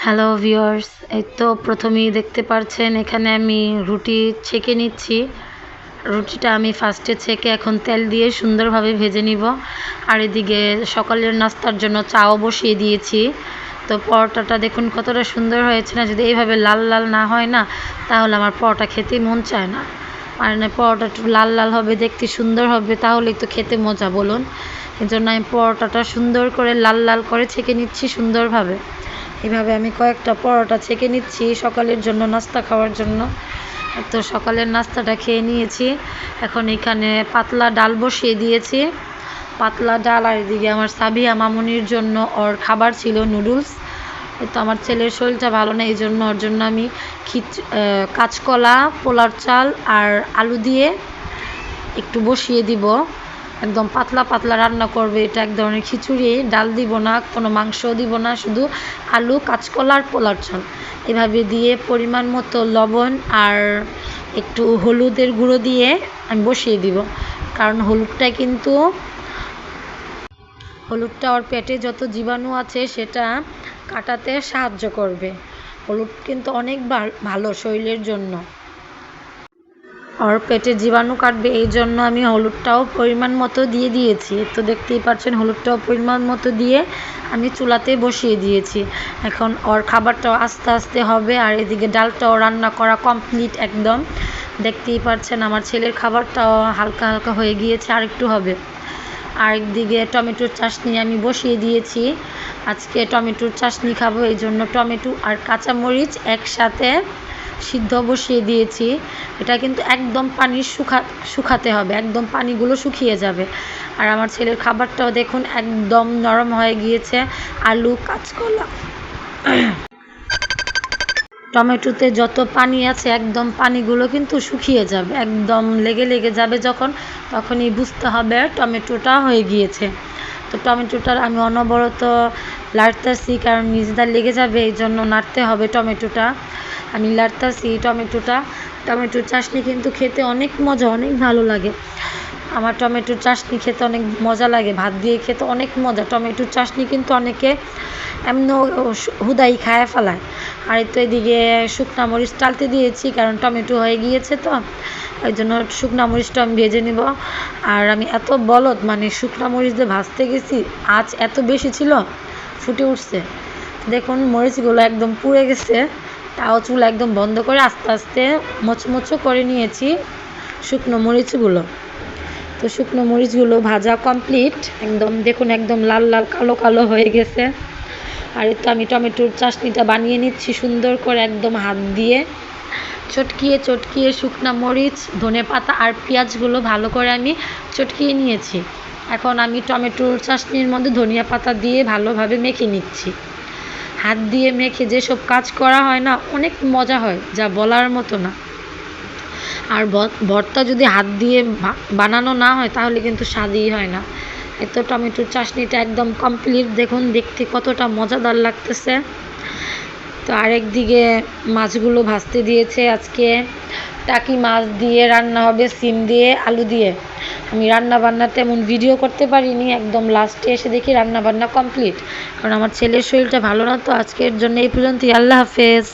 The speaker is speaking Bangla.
হ্যালো ভিউয়ার্স, এই তো প্রথমেই দেখতে পাচ্ছেন এখানে আমি রুটি ছেঁকে নিচ্ছি। রুটিটা আমি ফার্স্টে ছেঁকে এখন তেল দিয়ে সুন্দরভাবে ভেজে নিব। আর এদিকে সকালের নাস্তার জন্য চাও বসিয়ে দিয়েছি। তো পরোটাটা দেখুন কতটা সুন্দর হয়েছে না? যদি এইভাবে লাল লাল না হয় না, তাহলে আমার পরোটা খেতে মন চায় না। আর না, পরোটা একটু লাল লাল হবে, দেখতে সুন্দর হবে, তাহলেই তো খেতে মজা বলুন। এই জন্য আমি পরোটাটা সুন্দর করে লাল লাল করে ছেঁকে নিচ্ছি সুন্দরভাবে। এভাবে আমি কয়েকটা পরোটা ছেঁকে নিচ্ছি সকালের জন্য, নাস্তা খাওয়ার জন্য। তো সকালের নাস্তাটা খেয়ে নিয়েছি। এখন এখানে পাতলা ডাল বসিয়ে দিয়েছি। পাতলা ডাল, আর এদিকে আমার সাবিয়া মামুনির জন্য ওর খাবার ছিল নুডলস। তো আমার ছেলের শরীরটা ভালো না, এই জন্য ওর জন্য আমি কাঁচকলা, পোলার চাল আর আলু দিয়ে একটু বসিয়ে দিব। একদম পাতলা পাতলা রান্না করবে, এটা এক ধরনের খিচুড়ি। ডাল দিব না, কোনো মাংসও দিব না, শুধু আলু, কাঁচকলা আর পোলার চাল এভাবে দিয়ে পরিমাণ মতো লবণ আর একটু হলুদের গুঁড়ো দিয়ে আমি বসিয়ে দিব। কারণ হলুদটা ওর পেটে যত জীবাণু আছে সেটা কাটাতে সাহায্য করবে। হলুদ কিন্তু অনেক ভালো শরীরের জন্য, ওর পেটে জীবাণু কাটবে, এই জন্য আমি হলুদটাও পরিমাণ মতো দিয়ে দিয়েছি। তো দেখতেই পাচ্ছেন হলুদটাও পরিমাণ মতো দিয়ে আমি চুলাতে বসিয়ে দিয়েছি। এখন ওর খাবারটাও আস্তে আস্তে হবে, আর এদিকে ডালটাও রান্না করা কমপ্লিট একদম। দেখতেই পাচ্ছেন আমার ছেলের খাবারটাও হালকা হালকা হয়ে গিয়েছে, আর একটু হবে। আরেকদিকে টমেটোর চাটনি আমি বসিয়ে দিয়েছি। আজকে টমেটোর চাটনি খাবো, এই জন্য টমেটো আর কাঁচামরিচ একসাথে সিদ্ধ বসিয়ে দিয়েছি। এটা কিন্তু একদম পানি শুকাতে হবে, একদম পানিগুলো শুকিয়ে যাবে। আর আমার ছেলের খাবারটাও দেখুন একদম নরম হয়ে গিয়েছে। আলু, কাঁচকলা, টমেটোতে যত পানি আছে একদম পানিগুলো কিন্তু শুকিয়ে যাবে, একদম লেগে লেগে যাবে যখন, তখনই বুঝতে হবে টমেটোটা হয়ে গিয়েছে। তো টমেটোটার আমি অনবরত নাড়তেছি, কারণ নিজেদের লেগে যাবে, এই জন্য নাড়তে হবে টমেটোটা। আমি নাড়তেছি টমেটোর চাটনি কিন্তু খেতে অনেক মজা, অনেক ভালো লাগে। আমার টমেটোর চাটনি খেতে অনেক মজা লাগে, ভাত দিয়ে খেতে অনেক মজা। টমেটোর চাটনি কিন্তু অনেকে এমন হুদাই খায় ফেলায়। আর তো এদিকে শুকনো মরিচ টালতে দিয়েছি, কারণ টমেটো হয়ে গিয়েছে, তো ওই জন্য শুকনো মরিচটা আমি ভেজে নিব। আর আমি এত বলদ, মানে শুকনো মরিচ দিয়ে ভাজতে গেছি, আঁচ এত বেশি ছিল, ফুটে উঠছে। দেখুন মরিচগুলো একদম পুড়ে গেছে, তাও চুলা একদম বন্ধ করে আস্তে আস্তে মোচমোচো করে নিয়েছি শুকনো মরিচগুলো। তো শুকনো মরিচগুলো ভাজা কমপ্লিট একদম, দেখুন একদম লাল লাল কালো কালো হয়ে গেছে। আর তো আমি টমেটোর চাটনিটা বানিয়ে নিচ্ছি সুন্দর করে, একদম হাত দিয়ে চটকিয়ে চটকিয়ে শুকনো মরিচ, ধনেপাতা আর পেঁয়াজগুলো ভালো করে আমি চটকিয়ে নিয়েছি। এখন আমি টমেটোর চাটনির মধ্যে ধনিয়া পাতা দিয়ে ভালোভাবে মেখে নিচ্ছি। হাত দিয়ে মেখে যেসব কাজ করা হয় না, অনেক মজা হয়, যা বলার মতো না। আর ভর্তা যদি হাত দিয়ে বানানো না হয় তাহলে কিন্তু স্বাদই হয় না। এত টমেটোর চাটনিটা একদম কমপ্লিট, দেখুন দেখতে কতটা মজাদার লাগতেছে। তো আরেকদিকে মাছগুলো ভাজতে দিয়েছে। আজকে টাকি মাছ দিয়ে রান্না হবে, সিম দিয়ে, আলু দিয়ে। আমি রান্না বান্না তেমন ভিডিও করতে পারিনি, একদম লাস্টে এসে দেখি রান্না বান্না কমপ্লিট, কারণ আমার ছেলের শরীরটা ভালো না। তো আজকের জন্য এই পর্যন্তই, আল্লাহ হাফেজ।